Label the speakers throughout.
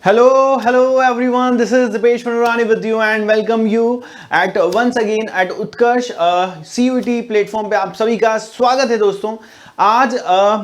Speaker 1: Hello everyone. This is Dipesh Manurani with you and welcome you at once again at Utkarsh CUET platform पे आप सभी का स्वागत है दोस्तों। आज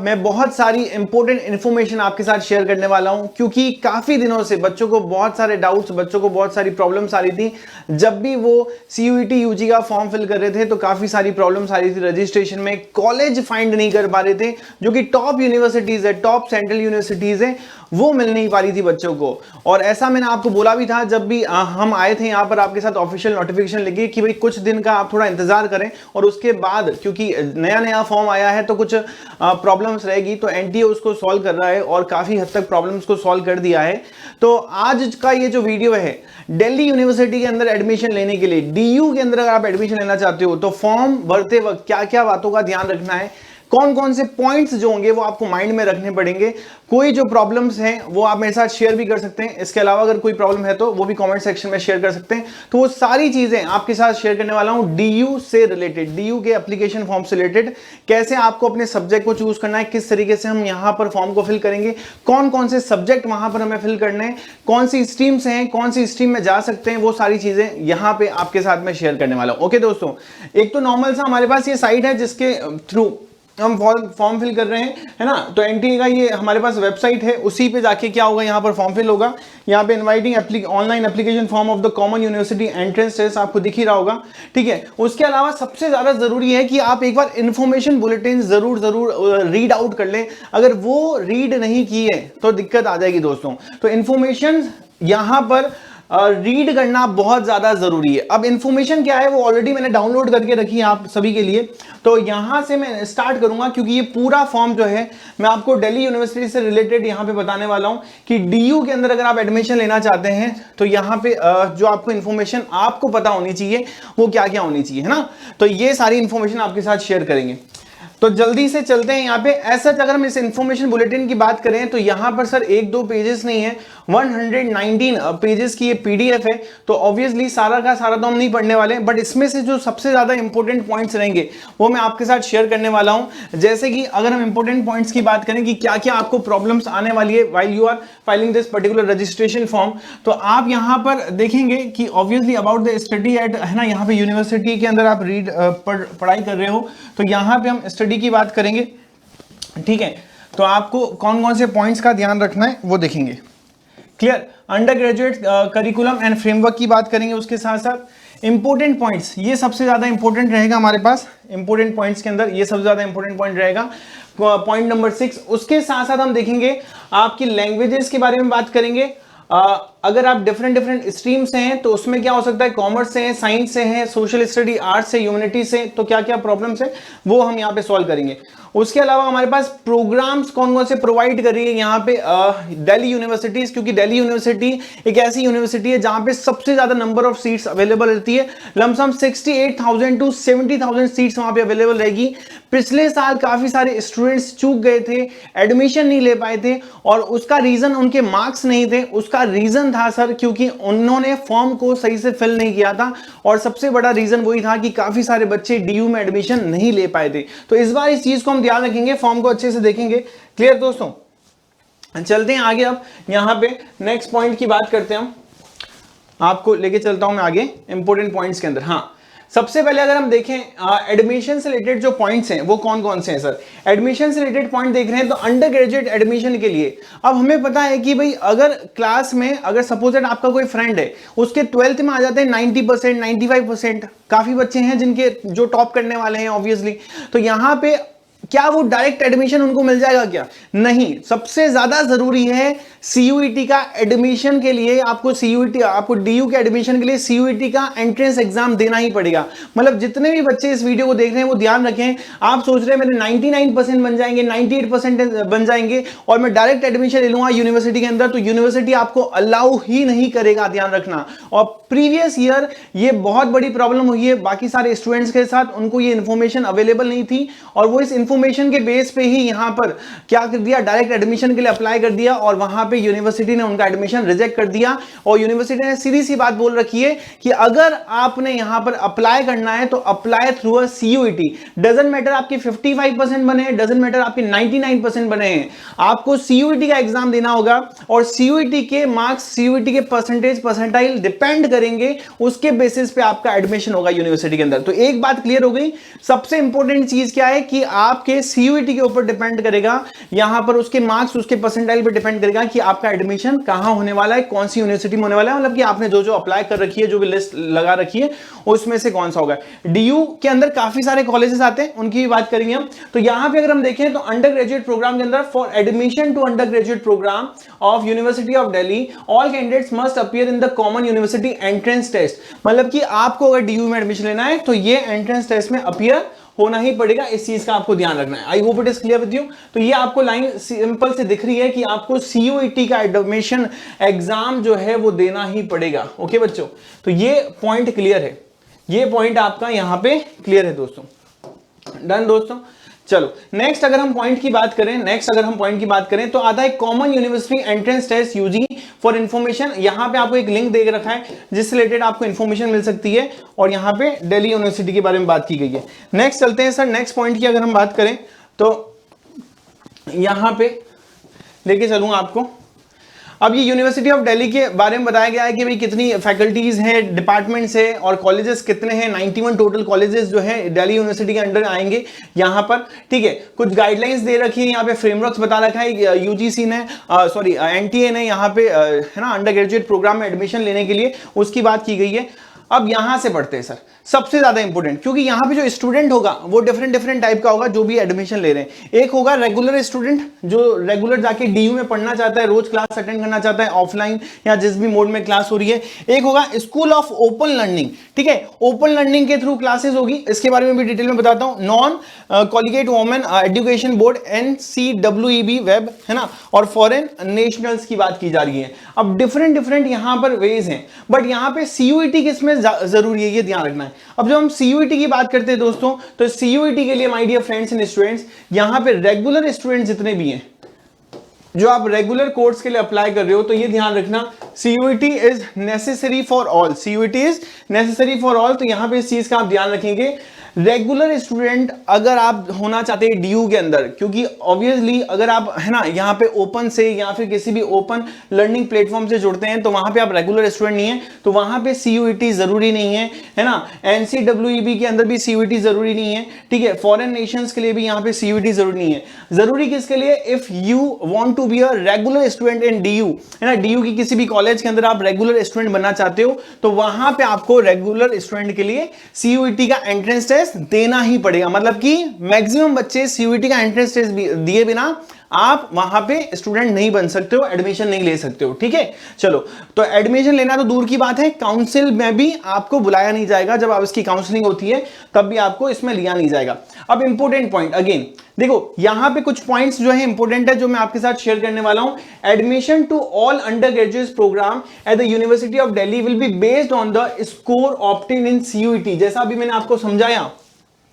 Speaker 1: मैं बहुत सारी इंपॉर्टेंट इन्फॉर्मेशन आपके साथ शेयर करने वाला हूं क्योंकि काफी दिनों से बच्चों को बहुत सारे डाउट्स, बच्चों को बहुत सारी प्रॉब्लम्स आ रही थी। जब भी वो CUET UG का फॉर्म फिल कर रहे थे तो काफी सारी प्रॉब्लम्स आ रही थी रजिस्ट्रेशन में, कॉलेज फाइंड नहीं कर पा रहे थे जो कि टॉप यूनिवर्सिटीज है, टॉप सेंट्रल यूनिवर्सिटीज है, वो मिल नहीं पा रही थी बच्चों को। और ऐसा मैंने आपको बोला भी था जब भी हम आए थे यहाँ पर आपके साथ ऑफिशियल नोटिफिकेशन लेके कि भाई कुछ दिन का आप थोड़ा इंतजार करें और उसके बाद, क्योंकि नया नया फॉर्म आया है तो कुछ प्रॉब्लम्स रहेगी, तो एनटीए उसको सॉल्व कर रहा है और काफी हद तक प्रॉब्लम्स को सॉल्व कर दिया है। तो आज का ये जो वीडियो है, दिल्ली यूनिवर्सिटी के अंदर एडमिशन लेने के लिए, डीयू के अंदर अगर आप एडमिशन लेना चाहते हो तो फॉर्म भरते वक्त क्या क्या बातों का ध्यान रखना है, कौन कौन से पॉइंट्स जो होंगे वो आपको माइंड में रखने पड़ेंगे। कोई जो प्रॉब्लम्स हैं वो आप मेरे साथ शेयर भी कर सकते हैं, इसके अलावा अगर कोई प्रॉब्लम है तो वो भी कमेंट सेक्शन में शेयर कर सकते हैं। तो वो सारी चीजें आपके साथ शेयर करने वाला हूं डीयू से रिलेटेड, डीयू के एप्लीकेशन फॉर्म से रिलेटेड, कैसे आपको अपने सब्जेक्ट को चूज करना है, किस तरीके से हम यहां पर फॉर्म को फिल करेंगे, कौन कौन से सब्जेक्ट वहां पर हमें फिल करने हैं, कौन सी स्ट्रीम्स हैं, कौन सी स्ट्रीम में जा सकते हैं, वो सारी चीजें यहां पे आपके साथ में शेयर करने वाला हूं। ओके दोस्तों, एक तो नॉर्मल सा हमारे पास ये साइट है जिसके थ्रू हम फॉर्म फिल कर रहे हैं, है ना। तो एनटीए का ये हमारे पास वेबसाइट है, उसी पे जाके क्या होगा, यहाँ पर फॉर्म फिल होगा। यहाँ पे inviting online application form of the common university entrance test आपको दिख ही रहा होगा, ठीक है। उसके अलावा सबसे ज्यादा जरूरी है कि आप एक बार इन्फॉर्मेशन बुलेटिन जरूर रीड आउट कर लें। अगर वो रीड नहीं की है तो दिक्कत आ जाएगी दोस्तों। तो इन्फॉर्मेशन यहाँ पर रीड करना बहुत ज्यादा जरूरी है। अब इंफॉर्मेशन क्या है वो ऑलरेडी मैंने डाउनलोड करके रखी है आप सभी के लिए, तो यहां से मैं स्टार्ट करूंगा क्योंकि ये पूरा फॉर्म जो है मैं आपको दिल्ली यूनिवर्सिटी से रिलेटेड यहां पे बताने वाला हूं कि डीयू के अंदर अगर आप एडमिशन लेना चाहते हैं तो यहां पे जो आपको इंफॉर्मेशन आपको पता होनी चाहिए वो क्या क्या होनी चाहिए, है ना। तो ये सारी इंफॉर्मेशन आपके साथ शेयर करेंगे। तो जल्दी से चलते हैं यहाँ पे। ऐसा अगर हम इस इंफॉर्मेशन बुलेटिन की बात करें तो यहाँ पर सर एक दो पेजेस नहीं है, 119 पेजेस की ये पीडीएफ है। तो ऑब्वियसली सारा का सारा तो हम नहीं पढ़ने वाले हैं, बट इसमें से जो सबसे ज्यादा इंपॉर्टेंट पॉइंट्स रहेंगे वो मैं आपके साथ शेयर करने वाला हूं। जैसे कि अगर हम इंपॉर्टेंट पॉइंट्स की बात करें कि क्या क्या आपको प्रॉब्लम्स आने वाली है while you are filing this particular registration form, तो आप यहाँ पर देखेंगे कि obviously about the study at, है ना, यहाँ पे यूनिवर्सिटी के अंदर आप पढ़ाई कर रहे हो तो यहाँ पे हम स्टडी की बात करेंगे, ठीक है। तो आपको कौन कौन से पॉइंट्स का ध्यान रखना है वो देखेंगे। Clear. Under graduate curriculum and framework की बात करेंगे, उसके साथ साथ इंपॉर्टेंट पॉइंट्स, ये सबसे ज्यादा इंपॉर्टेंट रहेगा हमारे पास। इंपॉर्टेंट पॉइंट्स के अंदर ये सबसे ज्यादा इंपॉर्टेंट पॉइंट रहेगा, पॉइंट नंबर 6। उसके साथ साथ हम देखेंगे आपकी लैंग्वेजेस के बारे में बात करेंगे। अगर आप डिफरेंट स्ट्रीम से हैं तो उसमें क्या हो सकता है, कॉमर्स से हैं, साइंस से हैं, सोशल स्टडी, आर्ट्स से, ह्यूमैनिटी से, तो क्या क्या प्रॉब्लम्स है वो हम यहाँ पे सॉल्व करेंगे। उसके अलावा हमारे पास प्रोग्राम्स कौन कौन से प्रोवाइड कर रही है यहाँ पे दिल्ली यूनिवर्सिटीज, क्योंकि दिल्ली यूनिवर्सिटी एक ऐसी यूनिवर्सिटी है जहां पे सबसे ज्यादा नंबर ऑफ सीट्स अवेलेबल रहती है। लमसम 68,000 टू 70,000 सीट्स वहां पे अवेलेबल रहेगी। पिछले साल काफी सारे स्टूडेंट्स चूक गए थे, एडमिशन नहीं ले पाए थे, और उसका रीजन उनके मार्क्स नहीं थे, उसका रीजन था सर क्योंकि उन्होंने फॉर्म को सही से फिल नहीं किया था, और सबसे बड़ा रीजन वही था कि काफी सारे बच्चे डीयू में एडमिशन नहीं ले पाए थे। तो इस बार इस चीज को हम ध्यान रखेंगे, फॉर्म को अच्छे से देखेंगे। क्लियर दोस्तों, चलते हैं आगे। अब यहां पे नेक्स्ट पॉइंट की बात करते हैं, हम आपको लेके चलता हूं मैं आगे इंपॉर्टेंट पॉइंट्स के अंदर। हाँ, सबसे पहले अगर हम देखें एडमिशन से रिलेटेड जो पॉइंट्स हैं वो कौन कौन से हैं सर। एडमिशन से रिलेटेड पॉइंट देख रहे हैं तो अंडर ग्रेजुएट एडमिशन के लिए अब हमें पता है कि भाई अगर क्लास में, अगर सपोज दैट आपका कोई फ्रेंड है, उसके 12th में आ जाते हैं 90%, 95%, काफी बच्चे हैं जिनके जो टॉप करने वाले हैं ऑब्वियसली, तो यहां पे क्या वो डायरेक्ट एडमिशन उनको मिल जाएगा क्या? नहीं। सबसे ज्यादा जरूरी है सीयूईटी का एडमिशन के लिए, आपको सीयूईटी, आपको डीयू के एडमिशन के लिए सीयूईटी का एंट्रेंस एग्जाम देना ही पड़ेगा। मतलब जितने भी बच्चे इस वीडियो को देख रहे हैं वो ध्यान रखें, आप सोच रहे हैं मेरे 99% बन जाएंगे, 98% बन जाएंगे और मैं डायरेक्ट एडमिशन ले लूंगा यूनिवर्सिटी के अंदर, तो यूनिवर्सिटी आपको अलाउ ही नहीं करेगा, ध्यान रखना। और प्रीवियस ईयर ये बहुत बड़ी प्रॉब्लम हुई है बाकी सारे स्टूडेंट्स के साथ, उनको ये इंफॉर्मेशन अवेलेबल नहीं थी और वो इस इंफॉर्मेशन के बेस पे ही यहां पर क्या कर दिया, डायरेक्ट एडमिशन के लिए अप्लाई कर दिया और वहां पे यूनिवर्सिटी ने उनका एडमिशन रिजेक्ट कर दिया। और यूनिवर्सिटी ने सीधी सी बात बोल रखी है कि अगर आपने यहां पर अप्लाई करना है तो apply through a CUET. Doesn't matter आपके 55% बने हैं, डजंट मैटर आपके 99% बने हैं, आपको सीयूईटी का एग्जाम देना होगा और सीयूईटी के मार्क्स, सीयूईटी के परसेंटाइल डिपेंड करेंगे, उसके बेसिस पे आपका एडमिशन होगा यूनिवर्सिटी के अंदर। तो एक बात क्लियर हो गई। सबसे इंपॉर्टेंट चीज क्या है कि आपके सीयूईटी के ऊपर डिपेंड करेगा, यहां पर उसके मार्क्स, उसके परसेंटाइल पे डिपेंड करेगा कि आपका एडमिशन कहां होने वाला है, कौन सी यूनिवर्सिटी में होने वाला है, मतलब कि आपने जो जो अप्लाई कर रखी है, जो भी लिस्ट लगा रखी है, उसमें से कौन सा होगा। डीयू के अंदर काफी सारे कॉलेजेस आते हैं, उनकी भी बात करेंगे हम। तो यहां पे अगर हम देखें तो अंडर ग्रेजुएट प्रोग्राम के अंदर for admission to under graduate programme of university of Delhi all candidates must appear in the common university entrance test. मतलब कि आपको अगर डीयू में एडमिशन लेना है तो ये एंट्रेंस टेस्ट में अपीयर होना ही पड़ेगा, इस चीज का आपको ध्यान रखना है। I hope it is clear with you. तो ये आपको लाइन सिंपल से दिख रही है कि आपको सीयूईटी का एडमिशन एग्जाम जो है वो देना ही पड़ेगा। ओके बच्चों, तो ये पॉइंट क्लियर है, ये पॉइंट आपका यहां पे क्लियर है दोस्तों। डन दोस्तों। चलो नेक्स्ट अगर हम पॉइंट की बात करें तो आता है common university entrance test UG for information. यहां पे आपको एक लिंक दे रखा है जिससे रिलेटेड आपको इंफॉर्मेशन मिल सकती है और यहां पे दिल्ली यूनिवर्सिटी के बारे में बात की गई है। नेक्स्ट चलते हैं सर, नेक्स्ट पॉइंट की अगर हम बात करें तो यहां पे लेके चलूंगा आपको। अब ये यूनिवर्सिटी ऑफ दिल्ली के बारे में बताया गया है कि भाई कितनी फैकल्टीज हैं, डिपार्टमेंट्स हैं और कॉलेजेस कितने हैं। 91 टोटल कॉलेजेस जो है दिल्ली यूनिवर्सिटी के अंडर आएंगे यहाँ पर। ठीक है, कुछ गाइडलाइंस दे रखी है, यहाँ पे फ्रेमवर्क्स बता रखा है यूजीसी ने, सॉरी एनटीए ने, यहाँ पे है ना अंडर ग्रेजुएट प्रोग्राम में एडमिशन लेने के लिए उसकी बात की गई है। अब यहां से पढ़ते हैं सर, सबसे ज्यादा इंपॉर्टेंट, क्योंकि यहां पे जो स्टूडेंट होगा वो डिफरेंट टाइप का होगा जो भी एडमिशन ले रहे हैं। एक होगा रेगुलर स्टूडेंट जो रेगुलर जाके डीयू में पढ़ना चाहता है, रोज क्लास अटेंड करना चाहता है ऑफलाइन या जिस भी मोड में क्लास हो रही है। एक होगा स्कूल ऑफ ओपन लर्निंग। ठीक है, ओपन लर्निंग के थ्रू क्लासेस होगी, इसके बारे में भी डिटेल में बताता हूं। Non collegiate women education board NCWEB web, है ना, और फॉरेन नेशनल्स की बात की जा रही है। अब डिफरेंट यहां पर वेज हैं, बट यहां पे सीयूईटी किसमें जरूरी है ये ध्यान रखना है। अब जब हम सीयूईटी की बात करते हैं दोस्तों, तो सीयूईटी के लिए my dear friends and students, यहां पे रेगुलर स्टूडेंट्स जितने भी हैं, जो आप रेगुलर कोर्स के लिए अप्लाई कर रहे हो, तो ये ध्यान रखना CUET is necessary for all, CUET is necessary for all. तो यहां पे इस चीज का आप ध्यान रखेंगे। रेगुलर स्टूडेंट अगर आप होना चाहते हैं डीयू के अंदर, क्योंकि ऑब्वियसली अगर आप है ना यहाँ पे ओपन से या फिर किसी भी ओपन लर्निंग प्लेटफॉर्म से जुड़ते हैं तो वहां पे आप रेगुलर स्टूडेंट नहीं है, तो वहां पे सीयूईटी जरूरी नहीं है ना। एनसीडब्ल्यूईबी के अंदर भी सीयूईटी जरूरी नहीं है। ठीक है, फॉरेन नेशंस के लिए भी यहाँ पे सीयूईटी जरूरी नहीं है। जरूरी किसके लिए? If you want to be a regular student in DU, है ना, डीयू की किसी भी कॉलेज के अंदर आप रेगुलर स्टूडेंट बनना चाहते हो, तो वहां पे आपको रेगुलर स्टूडेंट के लिए सीयूईटी का एंट्रेंस टेस्ट देना ही पड़ेगा। मतलब कि मैक्सिमम बच्चे सीयूईटी का एंट्रेंस टेस्ट दिए बिना आप वहां पे स्टूडेंट नहीं बन सकते हो, एडमिशन नहीं ले सकते हो। ठीक है, चलो, तो एडमिशन लेना तो दूर की बात है, काउंसिल में भी आपको बुलाया नहीं जाएगा। जब आप इसकी काउंसलिंग होती है तब भी आपको इसमें लिया नहीं जाएगा। अब इंपॉर्टेंट पॉइंट अगेन देखो, यहां पे कुछ पॉइंट्स जो है इंपॉर्टेंट है जो मैं आपके साथ शेयर करने वाला हूं। Admission to all under graduate programme at the university of Delhi will be based on the score obtain in CUET. जैसा अभी मैंने आपको समझाया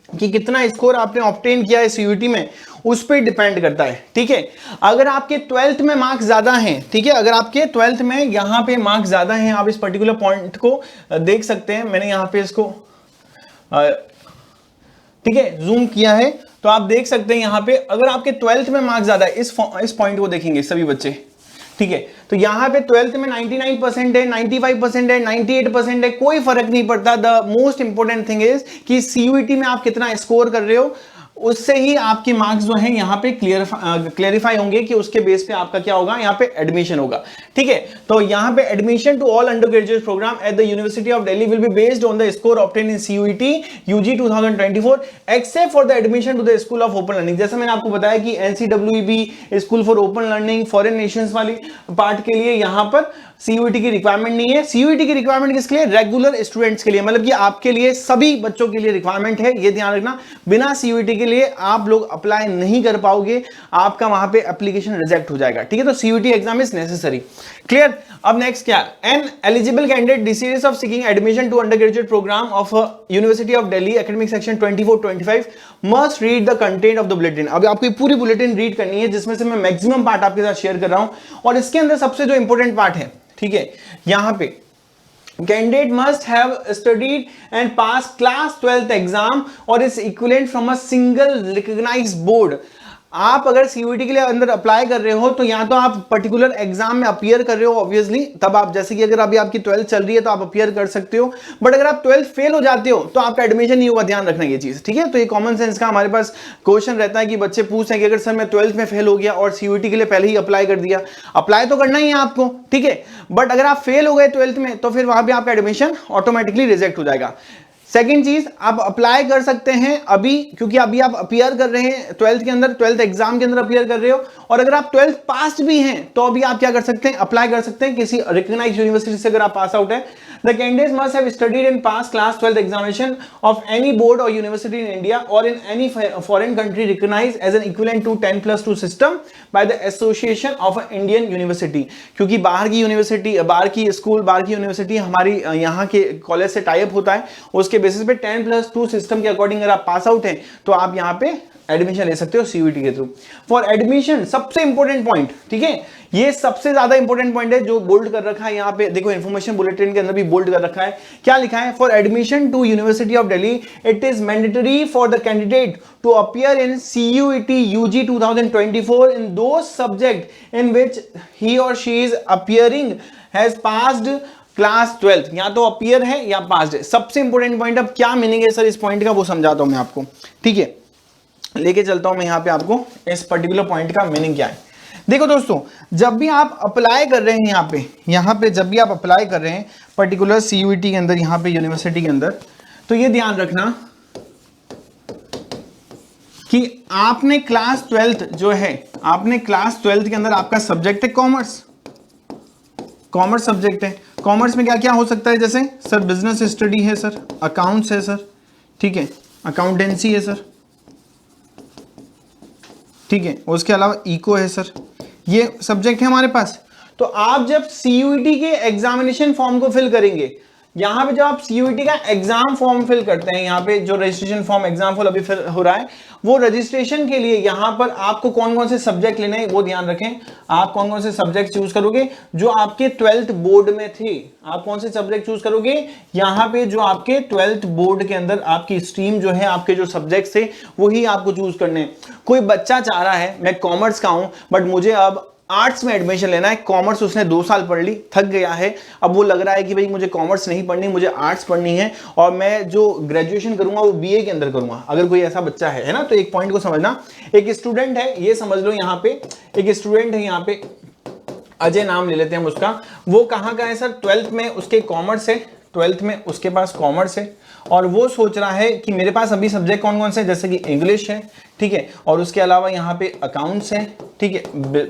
Speaker 1: कि कितना स्कोर आपने ऑब्टेन किया है सीयूईटी में, उस पर डिपेंड करता है। ठीक है, अगर आपके 12th में मार्क्स ज्यादा हैं, ठीक है, अगर आपके 12th में यहां पे मार्क्स ज्यादा हैं, आप इस पर्टिकुलर पॉइंट को देख सकते हैं, मैंने यहां पे इसको ठीक है जूम किया है, तो आप देख सकते हैं यहां पे अगर आपके 12th में मार्क्स ज्यादा है, इस पॉइंट को देखेंगे सभी बच्चे। ठीक है, तो यहां पे 12th में 99% है, 95% है, 98% है, कोई फर्क नहीं पड़ता। The most important thing is कि सीयूईटी में आप कितना स्कोर कर रहे हो, उससे ही आपके मार्क्स जो है यहाँ पे क्लियरिफाई होंगे कि उसके बेस पे आपका क्या होगा, यहाँ पे एडमिशन होगा। ठीक है, तो यहाँ पे admission to all under graduate programme at the university of Delhi will be based on the score obtain in CUET UG 2024 except for the admission to the school of open learning. जैसा मैंने आपको बताया कि NCWEB school for open learning foreign nations वाली part के लिए यहाँ पर सीयूईटी की रिक्वायरमेंट नहीं है। सीयूईटी की रिक्वायरमेंट किसके लिए? रेगुलर स्टूडेंट्स के लिए, मतलब कि आपके लिए, सभी बच्चों के लिए रिक्वायरमेंट है, ये ध्यान रखना। बिना सीयूईटी के लिए आप लोग अप्लाई नहीं कर पाओगे, आपका वहां पे एप्लीकेशन रिजेक्ट हो जाएगा। ठीक है, तो CUET exam is necessary. Clear. अब नेक्स्ट क्या, an eligible candidate decision of seeking admission to under graduate programme of university of Delhi academic section 24-25 must read the content of the bulletin. अब आपको ये पूरी बुलेटिन रीड करनी है, जिसमें से मैं मैक्सिमम पार्ट आपके साथ शेयर कर रहा हूं, और इसके अंदर सबसे जो इंपॉर्टेंट पार्ट है, ठीक है, यहां पे candidate must have studied and passed class 12th exam or is equivalent from a single recognized board। आप अगर सीयूईटी के लिए अंदर अप्लाई कर रहे हो तो या तो आप पर्टिकुलर एग्जाम में अपियर कर रहे हो ऑब्वियसली, तब आप, जैसे कि अगर अभी आपकी 12th चल रही है तो आप अपियर कर सकते हो, बट अगर आप 12th फेल हो जाते हो तो आपका एडमिशन नहीं होगा, ध्यान रखना ये चीज, ठीक है। तो ये कॉमन सेंस का हमारे पास क्वेश्चन रहता है कि बच्चे पूछते हैं कि अगर सर मैं 12th में फेल हो गया और सीयूईटी के लिए पहले ही अप्लाई कर दिया, अप्लाई तो करना ही है आपको, ठीक है, बट अगर आप फेल हो गए 12th में तो फिर वहां पर आपका एडमिशन ऑटोमेटिकली रिजेक्ट हो जाएगा। सेकेंड चीज, आप अप्लाई कर सकते हैं अभी, क्योंकि अभी आप अपियर कर रहे हैं 12th के अंदर, 12th एग्जाम के अंदर अपियर कर रहे हो, और अगर आप 12th पास भी हैं तो अभी आप क्या कर सकते हैं, अप्लाई कर सकते हैं किसी रिकॉग्नाइज्ड यूनिवर्सिटी से अगर आप पास आउट है। The candidates must have studied and passed class 12th examination of any board or university in India or in any foreign country recognized as an equivalent to 10+2 system by the Association of Indian University। क्योंकि बाहर की university, बाहर की school, बाहर की university हमारी यहाँ के कॉलेज से टाई अप होता है, उसके बेसिस पे 10+2 सिस्टम के अकॉर्डिंग अगर आप पास आउट हैं तो आप यहाँ पे एडमिशन ले सकते हो सीयूईटी के थ्रू। फॉर एडमिशन सबसे इंपॉर्टेंट पॉइंट, ठीक है, ये सबसे ज्यादा इंपॉर्टेंट पॉइंट है जो बोल्ड कर रखा है यहाँ पे, देखो इन्फॉर्मेशन बुलेटिन के अंदर भी बोल्ड कर रखा है, क्या लिखा है, for admission to university of Delhi it is mandatory for the candidate to appear in CUET UG 2024 in those subject in which he और she is appearing has passed class 12th, या तो अपीयर है या पास्ड है। सबसे important point, अब क्या meaning है सर इस पॉइंट का वो समझाता हूं मैं आपको, ठीक है, लेके चलता हूं मैं यहाँ पे आपको इस पर्टिकुलर पॉइंट का मीनिंग क्या है। देखो दोस्तों, जब भी आप अप्लाई कर रहे हैं यहाँ पे जब भी आप अप्लाई कर रहे हैं पर्टिकुलर सीयूईटी के अंदर, यहाँ पे यूनिवर्सिटी के अंदर, तो ये ध्यान रखना कि आपने क्लास 12th जो है, आपने क्लास 12th के अंदर आपका सब्जेक्ट है कॉमर्स, कॉमर्स सब्जेक्ट है। कॉमर्स में क्या क्या हो सकता है, जैसे सर बिजनेस स्टडी है सर, अकाउंट्स है सर, ठीक है, अकाउंटेंसी है सर, ठीक है, उसके अलावा इको है सर, ये सब्जेक्ट है हमारे पास। तो आप जब सीयूईटी के एग्जामिनेशन फॉर्म को फिल करेंगे, यहां पे जब आप सीयूईटी का एग्जाम फॉर्म फिल करते हैं, यहाँ पे जो रजिस्ट्रेशन फॉर्म एग्जाम फॉर्म अभी फिल हो रहा है, वो रजिस्ट्रेशन के लिए यहाँ पर आपको कौन कौन से सब्जेक्ट लेने हैं वो ध्यान रखें। आप कौन कौन से सब्जेक्ट चूज करोगे जो आपके 12th बोर्ड में थे, आप कौन से सब्जेक्ट चूज करोगे, यहाँ पे जो आपके 12th बोर्ड के अंदर आपकी स्ट्रीम जो है, आपके जो सब्जेक्ट थे वही आपको चूज करने हैं। कोई बच्चा चाह रहा है मैं कॉमर्स का हूं बट मुझे अब आर्ट्स में एडमिशन लेना है, कॉमर्स उसने 2 साल पढ़ ली, थक गया है, अब वो लग रहा है कि भाई मुझे कॉमर्स नहीं पढ़नी, मुझे आर्ट्स पढ़नी है और मैं जो ग्रेजुएशन करूंगा वो बीए के अंदर करूंगा। अगर कोई ऐसा बच्चा है ना, तो एक पॉइंट को समझना, एक स्टूडेंट है, ये समझ लो यहाँ पे एक स्टूडेंट है, यहाँ पे अजय नाम ले लेते हैं हम उसका, वो कहाँ का है सर, 12th में उसके कॉमर्स है, 12th में उसके पास कॉमर्स है, और वो सोच रहा है कि मेरे पास अभी सब्जेक्ट कौन कौन से, जैसे कि इंग्लिश है, ठीक है, और उसके अलावा यहाँ पे अकाउंट्स है, ठीक है,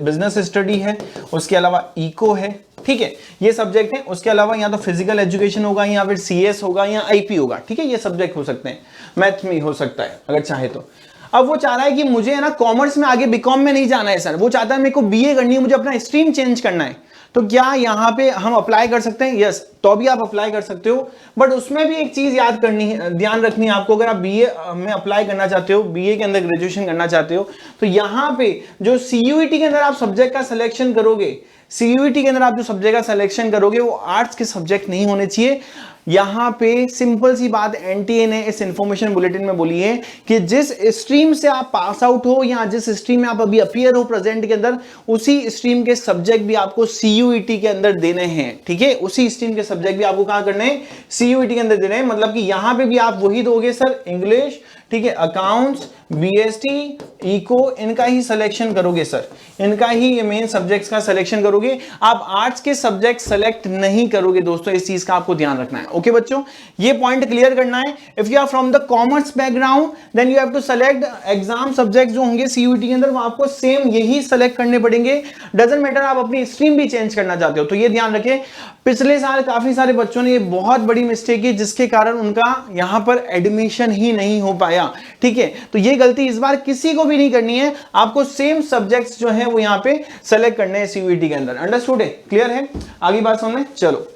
Speaker 1: बिजनेस स्टडी है, उसके अलावा इको है, ठीक है, ये सब्जेक्ट है। उसके अलावा या तो फिजिकल एजुकेशन होगा या फिर सीएस होगा या आईपी होगा, ठीक है, ये सब्जेक्ट हो सकते हैं, मैथ में हो सकता है अगर चाहे तो। अब वो चाह रहा है कि मुझे है ना कॉमर्स में आगे बीकॉम में नहीं जाना है सर, वो चाहता है मेरे को बीए करनी है, मुझे अपना स्ट्रीम चेंज करना है, तो क्या यहाँ पे हम अप्लाई कर सकते हैं? यस, तो भी आप अप्लाई कर सकते हो, बट उसमें भी एक चीज याद करनी है, ध्यान रखनी है आपको, अगर आप बीए में अप्लाई करना चाहते हो, बीए के अंदर ग्रेजुएशन करना चाहते हो, तो यहाँ पे जो सीयूईटी के अंदर आप सब्जेक्ट का सिलेक्शन करोगे, सीयूईटी के अंदर आप जो सब्जेक्ट का सिलेक्शन करोगे वो आर्ट्स के सब्जेक्ट नहीं होने चाहिए। यहां पे सिंपल सी बात एनटीए ने इस इंफॉर्मेशन बुलेटिन में बोली है कि जिस स्ट्रीम से आप पास आउट हो या जिस स्ट्रीम में आप अभी अपियर हो प्रेजेंट के अंदर, उसी स्ट्रीम के सब्जेक्ट भी आपको सीयूईटी के अंदर देने हैं, ठीक है, उसी स्ट्रीम के सब्जेक्ट भी आपको कहां करने हैं, सीयूईटी के अंदर देने हैं। मतलब कि यहां पे भी आप वही दोगे सर, इंग्लिश, ठीक है, अकाउंट्स, बीएसटी, इको, इनका ही सिलेक्शन करोगे सर, इनका ही मेन सब्जेक्ट्स का सिलेक्शन करोगे, आप आर्ट्स के सब्जेक्ट सेलेक्ट नहीं करोगे दोस्तों, इस चीज का आपको ध्यान रखना है। ओके बच्चों, ये पॉइंट क्लियर करना है। If you are from the commerce background then you have to select exam subject जो होंगे सीयूईटी के अंदर, वो आपको सेम यही सेलेक्ट करने पड़ेंगे। डजंट मैटर आप अपनी स्ट्रीम भी चेंज करना चाहते हो तो ये ध्यान रखें। पिछले साल काफी सारे बच्चों ने ये बहुत बड़ी मिस्टेक की जिसके कारण उनका यहां पर एडमिशन ही नहीं हो पाया, ठीक है। तो ये गलती इस बार किसी को भी नहीं करनी है, आपको सेम सब्जेक्ट्स जो है वो यहां पे सेलेक्ट करने हैं सीयूईटी के अंदर। अंडरस्टूड है, क्लियर है, आगे बात समझ में। चलो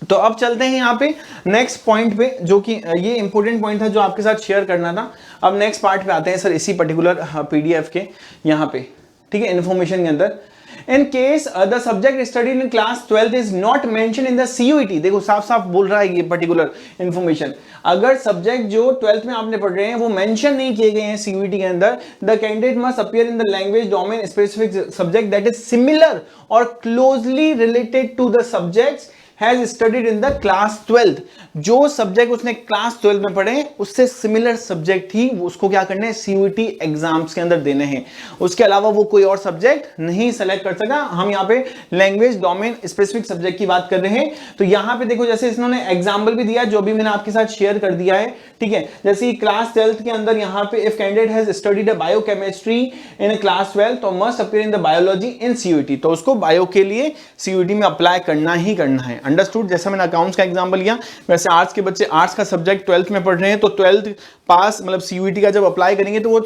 Speaker 1: तो अब चलते हैं यहाँ पे नेक्स्ट पॉइंट पे, जो कि ये इंपॉर्टेंट पॉइंट था जो आपके साथ शेयर करना था। अब नेक्स्ट पार्ट पे आते हैं सर, इसी पर्टिकुलर पीडीएफ के यहाँ पे, ठीक है, इन्फॉर्मेशन के अंदर। In case the subject studied in class 12th is not mentioned in the CUET, देखो साफ साफ बोल रहा है ये पर्टिकुलर इंफॉर्मेशन। अगर सब्जेक्ट जो 12th में आपने पढ़ रहे हैं वो मेंशन नहीं किए गए हैं CUET के अंदर, the candidate must appear in the language domain specific subject that is similar और closely related to the subjects has studied in the class 12th। जो सब्जेक्ट उसने क्लास 12 में पढ़े उससे सिमिलर सब्जेक्ट ही उसको क्या करने हैं, सीयूईटी एग्जाम्स के अंदर देने हैं। उसके अलावा वो कोई और सब्जेक्ट नहीं सेलेक्ट कर सका। हम यहाँ पे लैंग्वेज डोमेन स्पेसिफिक सब्जेक्ट की बात कर रहे हैं। तो यहाँ पे देखो जैसे इन्होंने एग्जाम्पल भी दिया जो भी मैंने आपके साथ शेयर कर दिया है, ठीक है। जैसे क्लास 12th के अंदर यहाँ पे if candidate has studied a biochemistry in class 12 तो must appear in the biology in CUET, तो उसको बायो के लिए सीयूईटी में अप्लाई करना ही करना है। अंडरस्टूड। जैसा मैंने अकाउंट्स का एग्जांपल लिया वैसे आर्ट्स के बच्चे आर्ट्स का सब्जेक्ट 12th में पढ़ रहे हैं तो 12th पास मतलब सीयूईटी का जब अप्लाई करेंगे तो वो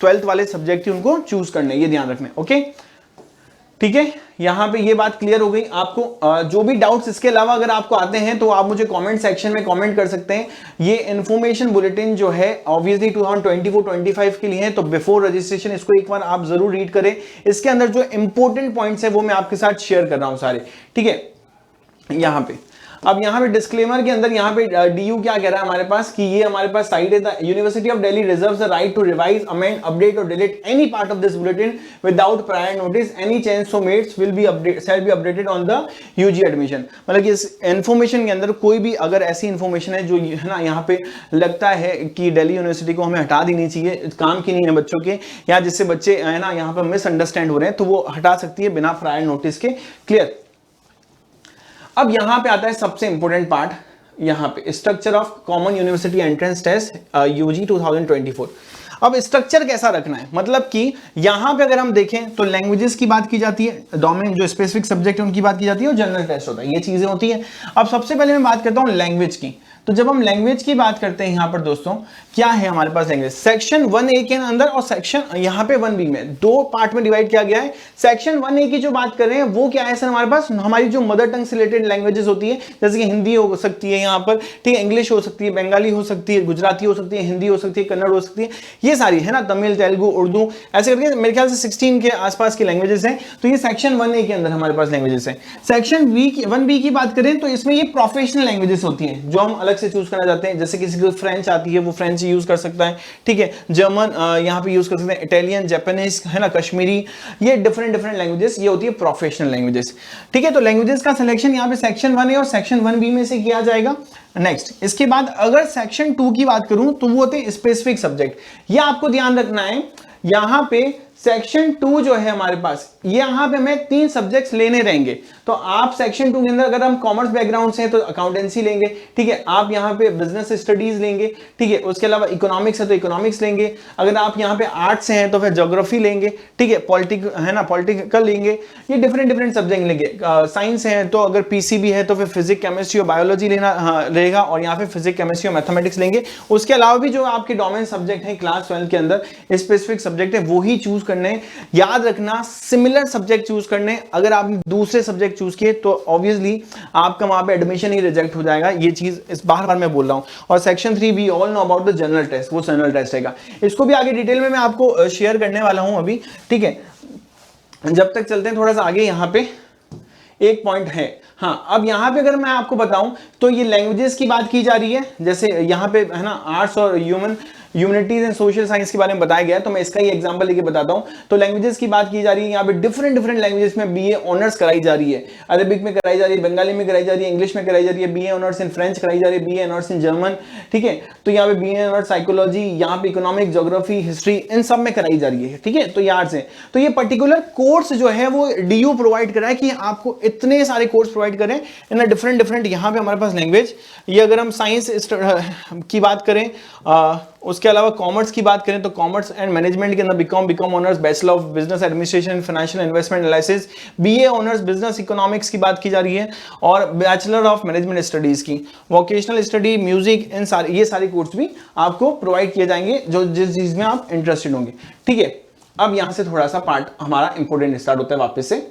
Speaker 1: 12th वाले सब्जेक्ट ही उनको चूज करने, ये ध्यान रखना, ओके, ठीक है। यहां पे ये बात क्लियर हो गई आपको। जो भी डाउट्स इसके अलावा अगर आपको आते हैं तो आप मुझे कमेंट सेक्शन में कमेंट कर सकते हैं। ये इन्फॉर्मेशन बुलेटिन जो है ऑब्वियसली 2024-25 के लिए है, तो बिफोर रजिस्ट्रेशन इसको एक बार आप जरूर रीड करें। इसके अंदर जो इंपॉर्टेंट पॉइंट्स है वो मैं आपके साथ शेयर कर रहा हूं सारे, ठीक है। यहां पे अब यहाँ पे डिस्क्लेमर के अंदर यहाँ पे डीयू क्या कह रहा है हमारे पास कि ये हमारे पास साइड है, the university of Delhi reserves the right to revise, amend, update और delete any part of this bulletin without prior notice, any change so made will be updated on the UG admission. मतलब कि इस information के अंदर कोई भी अगर ऐसी इंफॉर्मेशन है जो है ना यहाँ पे लगता है कि दिल्ली यूनिवर्सिटी को हमें हटा देनी चाहिए, काम की नहीं है बच्चों के, या जिससे बच्चे है ना यहाँ पे मिसअंडरस्टैंड हो रहे हैं, तो वो हटा सकती है बिना प्रायर नोटिस के। क्लियर। अब यहां पे आता है सबसे इंपॉर्टेंट पार्ट, यहां पे structure of common university entrance test UG 2024। अब स्ट्रक्चर कैसा रखना है, मतलब कि यहां पे अगर हम देखें तो लैंग्वेजेस की बात की जाती है, डोमेन जो स्पेसिफिक सब्जेक्ट है उनकी बात की जाती है और जनरल टेस्ट होता है, ये चीजें होती है। अब सबसे पहले मैं बात करता हूं लैंग्वेज की। तो जब हम लैंग्वेज की बात करते हैं यहां पर दोस्तों क्या है हमारे पास लैंग्वेज, सेक्शन 1A के अंदर और सेक्शन यहां पे 1B में दो पार्ट में डिवाइड किया गया है। सेक्शन 1A की जो बात कर रहे हैं वो क्या है सर, हमारे पास हमारी जो मदर टंग से रिलेटेड लैंग्वेजेस होती है, जैसे कि हिंदी हो सकती है यहाँ पर, ठीक है, इंग्लिश हो सकती है, बंगाली हो सकती है, गुजराती हो सकती है, हिंदी हो सकती है, कन्नड़ हो सकती है, ये सारी है ना, तमिल, तेलुगु, उर्दू, ऐसे करके मेरे ख्याल से 16 के आसपास की लैंग्वेजेस हैं। तो ये सेक्शन 1A के अंदर हमारे पास लैंग्वेजेस हैं। सेक्शन 1B की बात करें तो इसमें ये प्रोफेशनल लैंग्वेजेस होती हैं जो हम अलग से चूज करना चाहते हैं। जैसे किसी को फ्रेंच आती है वो फ्रेंच यूज कर सकता है, ठीक है, जर्मन यहाँ पे यूज कर सकते हैं, इटालियन, जापानीज, है ना, कश्मीरी, ये डिफरेंट लैंग्वेजेस, ये होती है प्रोफेशनल लैंग्वेजेस, ठीक है। तो लैंग्वेजेस का सिलेक्शन यहाँ पे सेक्शन 1A और सेक्शन 1B में से किया जाएगा। नेक्स्ट, इसके बाद अगर सेक्शन 2 की बात करूं तो वो होते हैं स्पेसिफिक सब्जेक्ट। ये आपको ध्यान रखना है, यहां पे सेक्शन 2 जो है हमारे पास, यहां पे हमें 3 सब्जेक्ट्स लेने रहेंगे। तो आप सेक्शन 2 के अंदर अगर हम कॉमर्स बैकग्राउंड से हैं तो अकाउंटेंसी लेंगे, ठीक है, आप यहां पे बिजनेस स्टडीज लेंगे, ठीक है, उसके अलावा इकोनॉमिक्स है तो इकोनॉमिक्स लेंगे, अगर आप यहां पे आर्ट्स से हैं तो फिर ज्योग्राफी लेंगे, ठीक है, पॉलिटिकल लेंगे, ये डिफरेंट सब्जेक्ट लेंगे। साइंस है तो अगर पीसीबी है तो फिर फिजिक्स, केमिस्ट्री और बायोलॉजी लेना रहेगा, और यहाँ पे फिजिक्स, केमिस्ट्री और मैथमेटिक्स लेंगे। उसके अलावा भी जो आपके डोमेन सब्जेक्ट है क्लास 12 के अंदर स्पेसिफिक सब्जेक्ट है वो ही चूज करने। याद रखना सिमिलर सब्जेक्ट चूज करने, अगर आपने दूसरे सब्जेक्ट चूज किए तो ऑब्वियसली आपका वहां पे एडमिशन ही रिजेक्ट हो जाएगा, ये चीज इस बार मैं बोल रहा हूं। और section 3 we all know about the general test, वो जनरल टेस्ट रहेगा, इसको भी आगे डिटेल में मैं आपको शेयर करने वाला हूं अभी, ठीक है। जब तक चलते हैं थोड़ा सा आगे, यहां पे एक पॉइंट है, हाँ, अब यहां पे अगर मैं आपको बताऊं तो ये लैंग्वेजेस की बात की जा रही है, जैसे यहां पे है ना आर्ट्स और human humanities and social science के बारे में बताया गया है, तो मैं इसका ही एग्जांपल लेके बताता हूं। तो लैंग्वेजेस की बात की जा रही है, यहाँ पे डिफरेंट डिफरेंट लैंग्वेजेस में बीए ऑनर्स कराई जा रही है। अरेबिक में कराई जा रही है, बंगाली में कराई जा रही है, इंग्लिश में कराई जा रही है, बीए ऑनर्स इन फ्रेंच कराई जा रही है, बीए ऑनर्स इन जर्मन, ठीक है। तो यहाँ पे बीए ऑनर्स साइकोलॉजी, यहाँ पे इकोनॉमिक, ज्योग्राफी, हिस्ट्री, इन सब में कराई जा रही है, ठीक है। तो यार से तो ये पर्टिकुलर कोर्स जो है वो डीयू प्रोवाइड कर रहा है कि आपको इतने सारे कोर्स प्रोवाइड करें इन डिफरेंट डिफरेंट, यहाँ पे हमारे पास लैंग्वेज। ये अगर हम साइंस की बात करें, उसके अलावा कॉमर्स की बात करें तो कॉमर्स एंड मैनेजमेंट के अंदर BCom honours, bachelor of business administration, financial investment analysis, BA honours business economics की बात की जा रही है, और बैचलर ऑफ मैनेजमेंट स्टडीज की, वोकेशनल स्टडी, म्यूजिक, इन सारे ये सारे कोर्स भी आपको प्रोवाइड किए जाएंगे जो जिस चीज में आप इंटरेस्टेड होंगे, ठीक है। अब यहां से थोड़ा सा पार्ट हमारा इंपॉर्टेंट स्टार्ट होता है वापस से।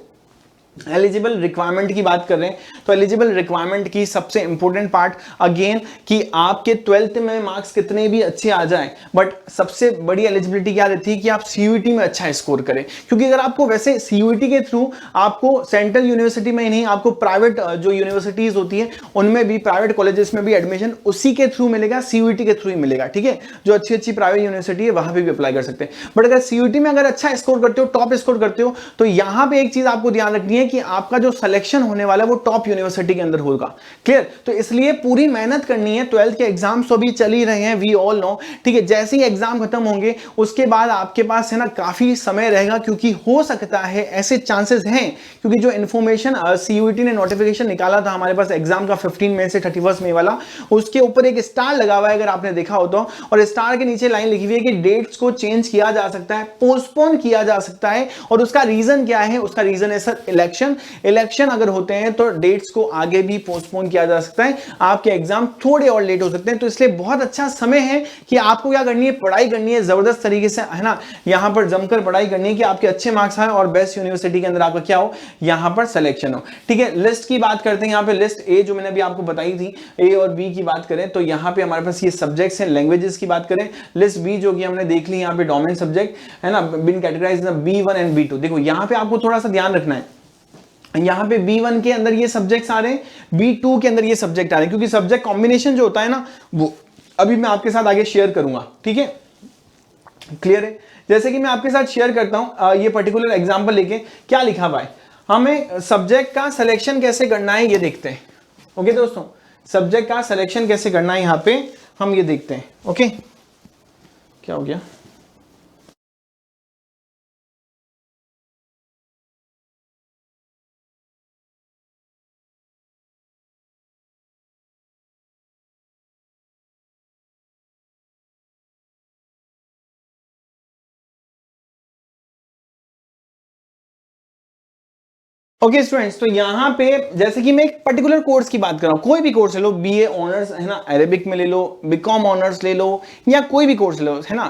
Speaker 1: एलिजिबल रिक्वायरमेंट की बात कर रहे हैं, तो एलिजिबल रिक्वायरमेंट की सबसे इंपॉर्टेंट पार्ट अगेन कि आपके 12th में मार्क्स कितने भी अच्छे आ जाएं, बट सबसे बड़ी एलिजिबिलिटी क्या रहती है कि आप सीयूईटी में अच्छा स्कोर करें। क्योंकि अगर आपको वैसे सीयूईटी के थ्रू आपको सेंट्रल यूनिवर्सिटी में ही नहीं, आपको प्राइवेट जो यूनिवर्सिटीज होती है उनमें भी, प्राइवेट कॉलेजेस में भी एडमिशन उसी के थ्रू मिलेगा, सीयूईटी के थ्रू ही मिलेगा, ठीक है। जो अच्छी अच्छी प्राइवेट यूनिवर्सिटी है वहां पे भी अप्लाई कर सकते हैं। बट अगर सीयूईटी में अगर अच्छा स्कोर करते हो, टॉप स्कोर करते हो, तो यहां पे एक चीज आपको ध्यान रखनी है कि आपका जो सिलेक्शन होने वाला है वो टॉप यूनिवर्सिटी के अंदर होगा, क्लियर। तो इसलिए पूरी मेहनत करनी है। 12th के एग्जाम्स तो अभी चल ही रहे हैं, वी ऑल नो, ठीक है। जैसे ही एग्जाम खत्म होंगे उसके बाद आपके पास है ना काफी समय रहेगा, क्योंकि हो सकता है ऐसे चांसेस हैं, क्योंकि जो इंफॉर्मेशन सीयूईटी ने नोटिफिकेशन निकाला था हमारे पास एग्जाम का 15 मई से 31 मई वाला, उसके ऊपर एक स्टार लगा हुआ है अगर आपने देखा हो तो, और स्टार के नीचे लाइन लिखी हुई है कि डेट्स को चेंज किया जा सकता है, पोस्टपोन किया जा सकता है। और उसका रीजन क्या है? उसका रीजन है सर इलेक्शन अगर होते हैं तो डेट्स को आगे भी पोस्टपोन किया जा सकता है, आपके एग्जाम थोड़े और लेट हो सकते हैं। तो इसलिए बहुत अच्छा समय है कि आपको क्या करनी है, पढ़ाई करनी है जबरदस्त तरीके से, है ना। यहां पर जमकर पढ़ाई करनी है कि आपके अच्छे मार्क्स आए और बेस्ट यूनिवर्सिटी के अंदर आपका क्या हो, यहां पर सिलेक्शन हो, ठीक है। लिस्ट की बात करते हैं, यहां पे लिस्ट ए जो मैंने अभी आपको बताई थी, ए और बी की बात करें तो यहां पे हमारे पास ये सब्जेक्ट्स हैं। लैंग्वेजेस की बात करें, लिस्ट बी जो कि हमने देख ली, यहां पे डोमेन सब्जेक्ट है ना, been categorised in B1 and B2। देखो यहां पे आपको थोड़ा सा ध्यान रखना है, यहां पे B1 के अंदर ये सब्जेक्ट्स आ रहे हैं, B2 के अंदर ये सब्जेक्ट आ रहे हैं, क्योंकि सब्जेक्ट कॉम्बिनेशन जो होता है ना वो अभी मैं आपके साथ आगे शेयर करूंगा, ठीक है, क्लियर है। जैसे कि मैं आपके साथ शेयर करता हूं ये पर्टिकुलर एग्जांपल लेके, क्या लिखा हुआ है, हमें सब्जेक्ट का सिलेक्शन कैसे करना है ये देखते हैं। ओके दोस्तों, सब्जेक्ट का सिलेक्शन कैसे करना है यहां पे हम ये देखते हैं। ओके, क्या हो गया, ओके स्टूडेंट्स, तो यहाँ पे जैसे कि मैं एक पर्टिकुलर कोर्स की बात कर रहा हूँ, कोई भी कोर्स ले लो, बीए ऑनर्स है ना, अरेबिक में ले लो, बीकॉम ऑनर्स ले लो, या कोई भी कोर्स ले लो, है ना,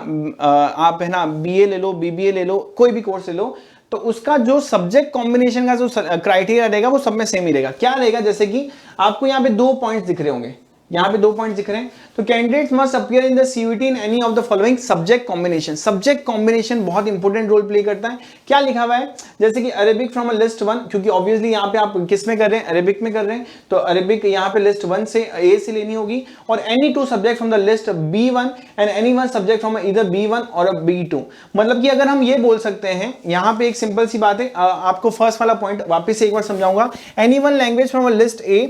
Speaker 1: आप है ना बीए ले लो, बीबीए ले लो, कोई भी कोर्स ले लो, तो उसका जो सब्जेक्ट कॉम्बिनेशन का जो क्राइटेरिया रहेगा वो सब में सेम ही रहेगा। क्या रहेगा, जैसे कि आपको यहाँ पे 2 पॉइंट्स दिख रहे होंगे, यहाँ पे 2 पॉइंट दिख रहे हैं, तो candidates must appear in the CUET in any of the following subject combination. Subject combination बहुत इंपॉर्टेंट रोल प्ले करता है। क्या लिखा हुआ है, जैसे कि अरेबिक फ्रॉम अ लिस्ट 1, क्योंकि ऑब्वियसली यहाँ पे आप किस में कर रहे हैं, अरेबिक में कर रहे हैं, तो अरेबिक यहाँ पे लिस्ट 1 से ए से लेनी होगी, और any 2 subject from the list B1 and any 1 subject from इधर B1 और B2। मतलब कि अगर हम ये बोल सकते हैं, यहाँ पे एक सिंपल सी बात है, आपको फर्स्ट वाला पॉइंट वापिस एक बार समझाऊंगा, any 1 language from a list A,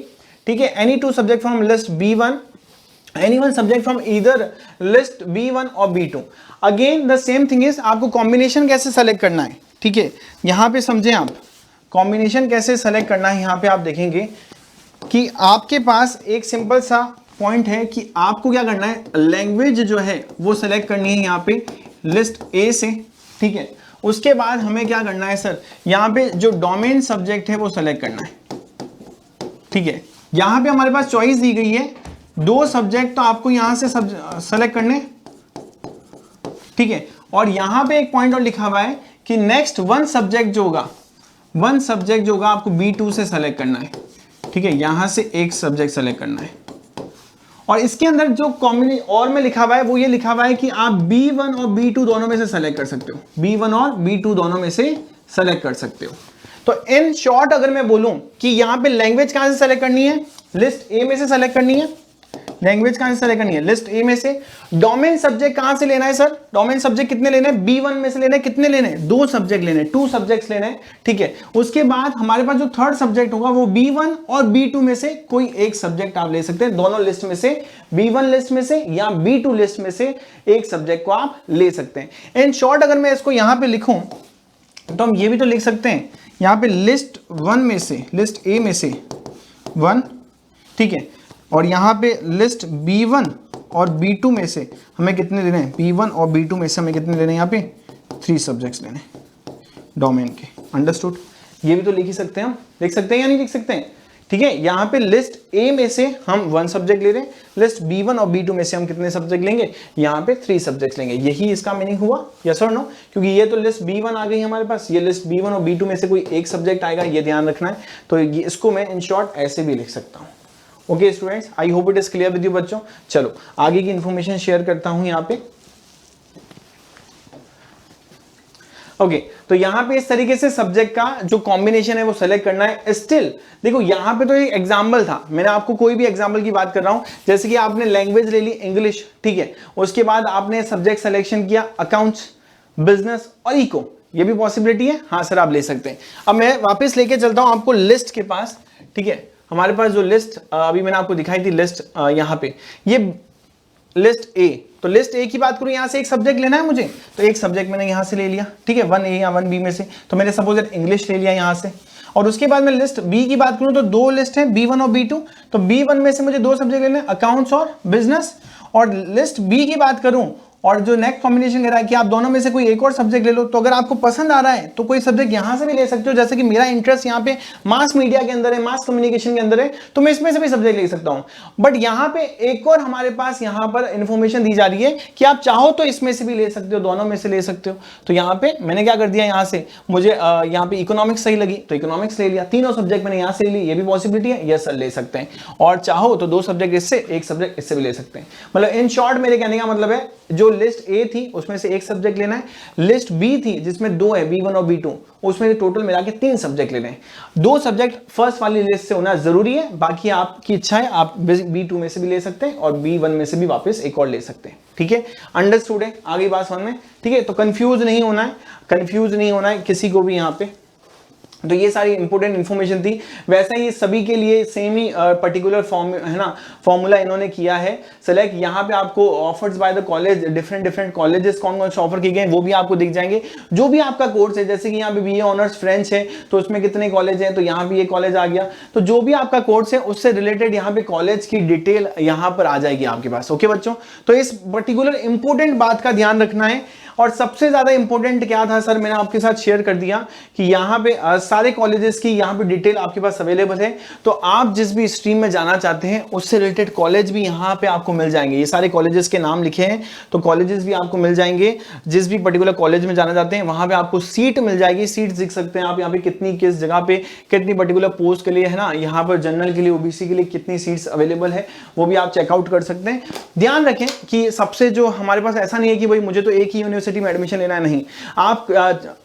Speaker 1: ठीक है, any 2 subject from list B1, any 1 subject from either list B1 और B2। Again the same thing is, आपको कॉम्बिनेशन कैसे सेलेक्ट करना है, ठीक है, यहां पे समझें आप कॉम्बिनेशन कैसे सेलेक्ट करना है। यहां पे आप देखेंगे कि आपके पास एक सिंपल सा पॉइंट है कि आपको क्या करना है, लैंग्वेज जो है वो सेलेक्ट करनी है यहाँ पे लिस्ट A से, ठीक है। उसके बाद हमें क्या करना है सर, यहाँ पे जो डोमेन सब्जेक्ट है वो सेलेक्ट करना है, ठीक है। यहां पे हमारे पास चॉइस दी गई है, 2 सब्जेक्ट तो आपको यहां से सेलेक्ट करने, ठीक है। और यहां पे एक पॉइंट और लिखा हुआ है कि नेक्स्ट 1 सब्जेक्ट जो होगा, 1 सब्जेक्ट जो होगा आपको B2 से सेलेक्ट करना है, ठीक है, यहां से एक सब्जेक्ट सेलेक्ट करना है। और इसके अंदर जो कॉम्बिनेशन और में लिखा हुआ है वो ये लिखा हुआ है कि आप B1 और B2 दोनों में से सेलेक्ट कर सकते हो, B1 और B2 दोनों में से सेलेक्ट कर सकते हो। तो इन शॉर्ट अगर मैं बोलूं कि यहां पे लैंग्वेज कहां से सेलेक्ट करनी है, लिस्ट ए में से सेलेक्ट करनी है, लैंग्वेज कहां से सेलेक्ट करनी है, लिस्ट ए में से। डोमेन सब्जेक्ट कहां से लेना है सर, डोमेन सब्जेक्ट कितने लेने हैं, B1 में से लेने हैं, कितने लेने हैं, 2 सब्जेक्ट लेने हैं, 2 सब्जेक्ट्स लेने हैं, ठीक है। उसके बाद हमारे पास जो थर्ड सब्जेक्ट होगा वो B1 और B2 में से कोई एक सब्जेक्ट आप ले सकते हैं, दोनों लिस्ट में से, B1 लिस्ट में से या B2 लिस्ट में से एक सब्जेक्ट को आप ले सकते हैं। इन शॉर्ट अगर मैं इसको यहां पे लिखूं तो हम ये भी तो लिख सकते हैं यहां पे लिस्ट 1 में से, लिस्ट ए में से 1, ठीक है, और यहां पे लिस्ट B1 और B2 में से हमें कितने लेने हैं, B1 और B2 में से हमें कितने लेने हैं, यहाँ पे 3 सब्जेक्ट्स लेने डोमेन के। अंडरस्टूड, ये भी तो लिख ही सकते हैं हम, लिख सकते हैं या नहीं लिख सकते हैं, ठीक है। यहाँ पे लिस्ट ए में से हम 1 सब्जेक्ट ले रहे हैं, लिस्ट B1 और B2 में से हम कितने सब्जेक्ट लेंगे, यहाँ पे 3 सब्जेक्ट्स लेंगे। यही इसका मीनिंग हुआ, यस और नो, क्योंकि ये तो लिस्ट B1 आ गई हमारे पास, ये लिस्ट B1 और B2 में से कोई एक सब्जेक्ट आएगा, ये ध्यान रखना है। तो इसको मैं इन शॉर्ट ऐसे भी लिख सकता हूँ। Okay students, I hope it is clear with you बच्चों। चलो आगे की इंफॉर्मेशन शेयर करता हूं यहाँ पे। ओके, तो यहाँ पे इस तरीके से सब्जेक्ट का जो कॉम्बिनेशन है वो सेलेक्ट करना है। स्टिल देखो यहाँ पे तो एक एग्जाम्पल था, मैंने आपको कोई भी एग्जाम्पल की बात कर रहा हूं, जैसे कि आपने लैंग्वेज ले ली इंग्लिश, ठीक है, उसके बाद आपने सब्जेक्ट सिलेक्शन किया अकाउंट्स, बिजनेस और इको, ये भी पॉसिबिलिटी है, हाँ सर आप ले सकते हैं। अब मैं वापस लेके चलता हूं आपको लिस्ट के पास, ठीक है। हमारे पास जो लिस्ट अभी मैंने आपको दिखाई थी लिस्ट, यहाँ पे ये लिस्ट ए, तो लिस्ट ए की बात करूं, यहां से एक सब्जेक्ट लेना है मुझे, तो एक सब्जेक्ट मैंने यहां से ले लिया, ठीक है, 1A या 1B में से, तो मैंने सपोज इंग्लिश ले लिया यहां से। और उसके बाद मैं लिस्ट बी की बात करूं तो 2 लिस्ट है, B1 और B2, तो B1 में से मुझे 2 सब्जेक्ट लेने हैं, अकाउंट्स और बिजनेस। और लिस्ट बी की बात करूं और जो नेक्स्ट कॉम्बिनेशन कह रहा है कि आप दोनों में से कोई एक और सब्जेक्ट ले लो, तो अगर आपको पसंद आ रहा है तो कोई सब्जेक्ट यहां से भी ले सकते हो, जैसे कि मेरा इंटरेस्ट यहाँ पे मास मीडिया के अंदर है, मास कम्युनिकेशन के अंदर है, तो मैं इसमें से भी सब्जेक्ट ले सकता हूं। बट यहाँ पे एक और हमारे पास यहाँ पर इंफॉर्मेशन दी जा रही है कि आप चाहो तो इसमें से भी ले सकते हो, दोनों में से ले सकते हो। तो यहाँ पे मैंने क्या कर दिया, यहाँ से मुझे यहाँ पे इकोनॉमिक्स सही लगी तो इकोनॉमिक्स ले लिया, तीनों सब्जेक्ट मैंने यहाँ से ली, ये भी पॉसिबिलिटी है, यस सर ले सकते हैं। और चाहो तो 2 सब्जेक्ट इससे, एक सब्जेक्ट इससे भी ले सकते हैं। मतलब इन शॉर्ट मेरे कहने का मतलब है जो लिस्ट ए थी उसमें से एक सब्जेक्ट लेना है, लिस्ट बी थी जिसमें 2 है, B1 और B2, उसमें टोटल मिला के 3 सब्जेक्ट लेने हैं। 2 सब्जेक्ट फर्स्ट वाली लिस्ट से होना जरूरी है, बाकी आपकी इच्छा है, आप B2 में से भी ले सकते हैं और B1 में से भी वापस एक और ले सकते हैं, ठीक है। अंडरस्टूड है, आगे बात समझ में, ठीक है। तो कंफ्यूज नहीं होना है, कंफ्यूज नहीं होना है किसी को भी यहाँ पे। तो ये सारी इंपॉर्टेंट इंफॉर्मेशन थी। वैसे ही सभी के लिए सेम ही पर्टिकुलर फॉर्म है ना, फॉर्मूला इन्होंने किया है सेलेक्ट। यहाँ पे आपको offers by the college, different colleges कौन कौन से ऑफर किए गए वो भी आपको दिख जाएंगे। जो भी आपका कोर्स है, जैसे कि यहाँ पे BA ऑनर्स फ्रेंच है तो उसमें कितने कॉलेज हैं, तो यहाँ पे ये कॉलेज आ गया। तो जो भी आपका कोर्स है उससे रिलेटेड यहाँ पे कॉलेज की डिटेल यहाँ पर आ जाएगी आपके पास। ओके बच्चों, तो इस पर्टिकुलर इंपॉर्टेंट बात का ध्यान रखना है। और सबसे ज्यादा इंपॉर्टेंट क्या था सर, मैंने आपके साथ शेयर कर दिया कि यहाँ पे सारे कॉलेजेस की यहाँ पे डिटेल आपके पास अवेलेबल है। तो आप जिस भी स्ट्रीम में जाना चाहते हैं उससे रिलेटेड कॉलेज भी यहाँ पे आपको मिल जाएंगे। ये सारे कॉलेजेस के नाम लिखे हैं, तो कॉलेजेस भी आपको मिल जाएंगे। जिस भी पर्टिकुलर कॉलेज में जाना चाहते हैं वहां पे आपको सीट मिल जाएगी, सीट देख सकते हैं आप यहाँ पे कितनी, किस जगह पे कितनी पर्टिकुलर पोस्ट के लिए है ना, यहाँ पर जनरल के लिए, ओबीसी के लिए कितनी सीट्स अवेलेबल है वो भी आप चेकआउट कर सकते हैं। ध्यान रखें कि सबसे जो हमारे पास ऐसा नहीं है कि भाई मुझे तो एक ही यूनिवर्सिटी में एडमिशन लेना है, नहीं। आप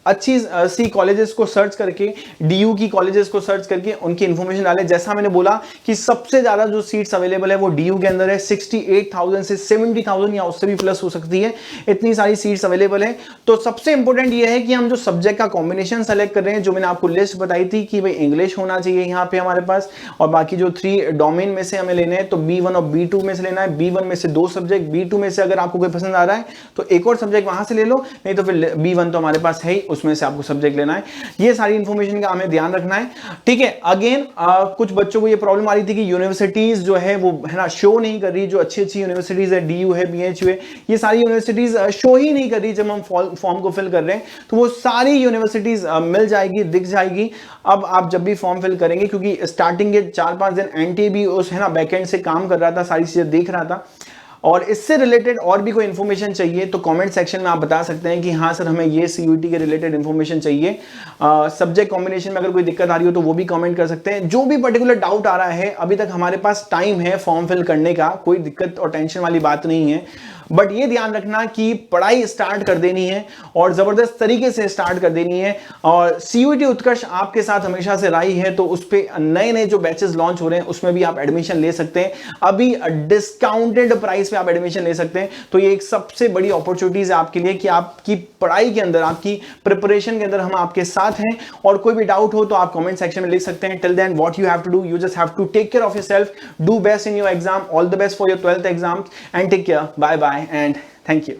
Speaker 1: अच्छी सी कॉलेजेस को सर्च करके, डीयू की कॉलेजेस को सर्च करके उनकी इंफॉर्मेशन डालें। जैसा मैंने बोला कि सबसे ज्यादा जो सीट्स अवेलेबल है वो डीयू के अंदर है, 68,000 से 70,000 या उससे भी प्लस हो सकती है, इतनी सारी सीट्स अवेलेबल है। तो सबसे इंपॉर्टेंट ये है कि हम जो सब्जेक्ट का कॉम्बिनेशन सेलेक्ट कर रहे हैं, जो मैंने आपको लिस्ट बताई थी कि भाई इंग्लिश होना चाहिए यहाँ पे हमारे पास, और बाकी जो 3 डोमेन में से हमें लेने हैं तो B1 और B2 में से लेना है। B1 में से 2 सब्जेक्ट, B2 में से अगर आपको कोई पसंद आ रहा है तो एक और सब्जेक्ट वहां से ले लो, नहीं तो फिर B1 तो हमारे पास है ही, उसमें से आपको सब्जेक्ट लेना है। ये सारी इंफॉर्मेशन का हमें ध्यान रखना है, ठीक है। अगेन कुछ बच्चों को ये प्रॉब्लम आ रही थी कि यूनिवर्सिटीज जो है वो है ना शो नहीं कर रही, जो अच्छी अच्छी यूनिवर्सिटीज है, DU है, BHU है, ये सारी यूनिवर्सिटीज शो ही नहीं कर रही जब हम फॉर्म को फिल कर रहे हैं। तो वो सारी यूनिवर्सिटीज मिल जाएगी, दिख जाएगी अब आप जब भी फॉर्म फिल करेंगे, क्योंकि स्टार्टिंग के 4-5 दिन NTA भी उस है ना बैकएंड से काम कर रहा था, सारी चीजें देख रहा था। और इससे रिलेटेड और भी कोई इन्फॉर्मेशन चाहिए तो कमेंट सेक्शन में आप बता सकते हैं कि हाँ सर हमें ये CUET के रिलेटेड इन्फॉर्मेशन चाहिए। सब्जेक्ट कॉम्बिनेशन में अगर कोई दिक्कत आ रही हो तो वो भी कमेंट कर सकते हैं। जो भी पर्टिकुलर डाउट आ रहा है, अभी तक हमारे पास टाइम है फॉर्म फिल करने का, कोई दिक्कत और टेंशन वाली बात नहीं है। बट ये ध्यान रखना कि पढ़ाई स्टार्ट कर देनी है और जबरदस्त तरीके से स्टार्ट कर देनी है। और CUET उत्कर्ष आपके साथ हमेशा से रही है, तो उस पे नए नए जो बैचेस लॉन्च हो रहे हैं उसमें भी आप एडमिशन ले सकते हैं। अभी डिस्काउंटेड प्राइस पे आप एडमिशन ले सकते हैं। तो ये एक सबसे बड़ी अपॉर्चुनिटीज है आपके लिए कि आपकी पढ़ाई के अंदर, आपकी प्रिपरेशन के अंदर हम आपके साथ हैं। और कोई भी डाउट हो तो आप कमेंट सेक्शन में लिख सकते हैं। Till then what you have to do, you just have to take care of yourself, do best in your exam, all the best for your 12th exams and take care, bye bye and thank you.